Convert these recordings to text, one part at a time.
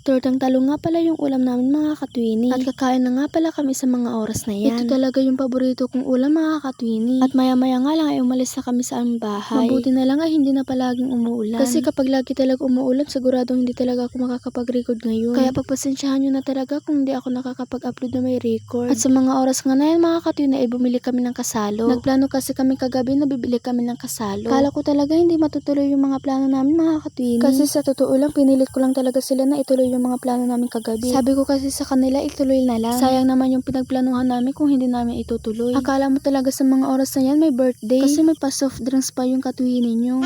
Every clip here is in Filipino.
Tortang talong nga pala yung ulam namin mga katwini. At kakain na nga pala kami sa mga oras na yan. Ito talaga yung paborito kong ulam mga katwini. At maya maya nga lang ay umalis na kami sa aming bahay. Mabuti na lang ay hindi na palaging umuulan. Kasi kapag lagi talaga umuulan, siguradong hindi talaga ako makakapag-record ngayon. Kaya pagpasensyahan nyo na talaga kung hindi ako nakakapag-upload na may record. At sa mga oras nga na yan mga katwini ay bumili kami ng kasalo. Nagplano kasi kami kagabi na bibili kami ng kasalo. Kala ko talaga hindi matutuloy yung mga plano namin mga katwini. Kasi sa totoo lang, pinilit ko lang talaga sila na ituloy yung mga plano namin kagabi. Sabi ko kasi sa kanila ituloy na lang. Sayang naman yung pinagplanuhan namin kung hindi namin itutuloy. Akala mo talaga sa mga oras na yan may birthday. Kasi may pa soft drinks pa yung katwini nyo.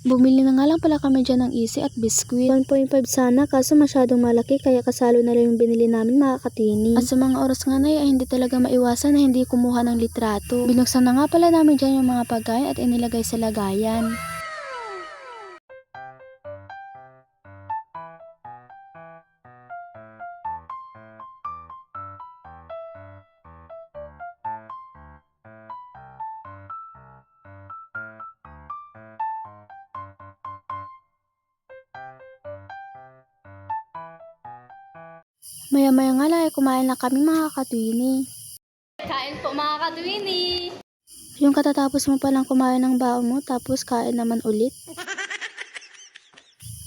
Bumili na nga lang pala kami dyan ng Easy at biscuit. 1.5 sana kaso masyadong malaki kaya kasalo na lang yung binili namin mga katwini. At sa mga oras nga na ay hindi talaga maiwasan na hindi kumuha ng litrato. Binuksan na nga pala namin dyan yung mga pagkain at inilagay sa lagayan. Maya-maya nga lang ay kumain na kami mga katwini. Kain po mga katwini! Yung katatapos mo palang kumain ng baon mo tapos kain naman ulit.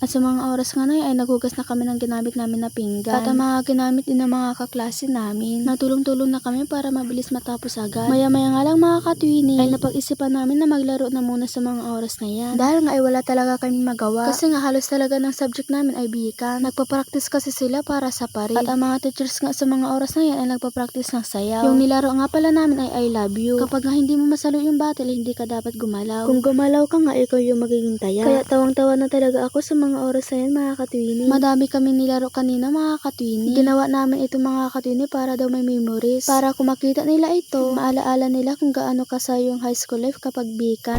At sa mga oras nga na ay naghugas na kami ng ginamit namin na pinggan. At ang mga ginamit din ng mga kaklase namin. Natulong-tulong na kami para mabilis matapos agad. Maya-maya nga lang mga katwini ay napag-isipan namin na maglaro na muna sa mga oras na yan. Dahil nga ay wala talaga kami magawa. Kasi nga halos talaga ng subject namin ay bikan. Nagpa-practice kasi sila para sa pare. At ang mga teachers nga sa mga oras na yan ay nagpa-practice ng sayaw. Yung nilaro nga pala namin ay I love you. Kapag nga hindi mo masalo yung battle, hindi ka dapat gumalaw. Kung gumalaw ka nga, ikaw yung magiging taya. Kaya tawang-tawa na talaga ako sa mga oras na yan mga katwini. Madami kami nilaro kanina mga katwini. Ginawa namin ito mga katwini para daw may memories. Para kung makita nila ito, maalaala nila kung gaano kasaya yung high school life kapag bikan.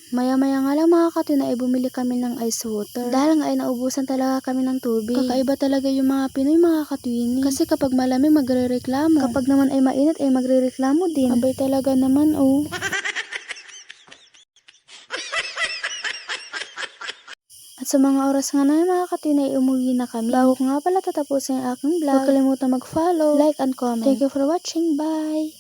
Maya-maya nga lang mga katwini ay bumili kami ng ice water. Dahil nga ay naubusan talaga kami ng tubig. Kakaiba talaga yung mga Pinoy mga katwini. Kasi kapag malamig magre-reklamo. Kapag naman ay mainit ay magre-reklamo din. Abay talaga naman oh. At sa mga oras nga na mga katwini ay umuwi na kami. Bago ko nga pala tatapusin ang aking vlog, huwag kalimutan mag-follow, like, and comment. Thank you for watching. Bye!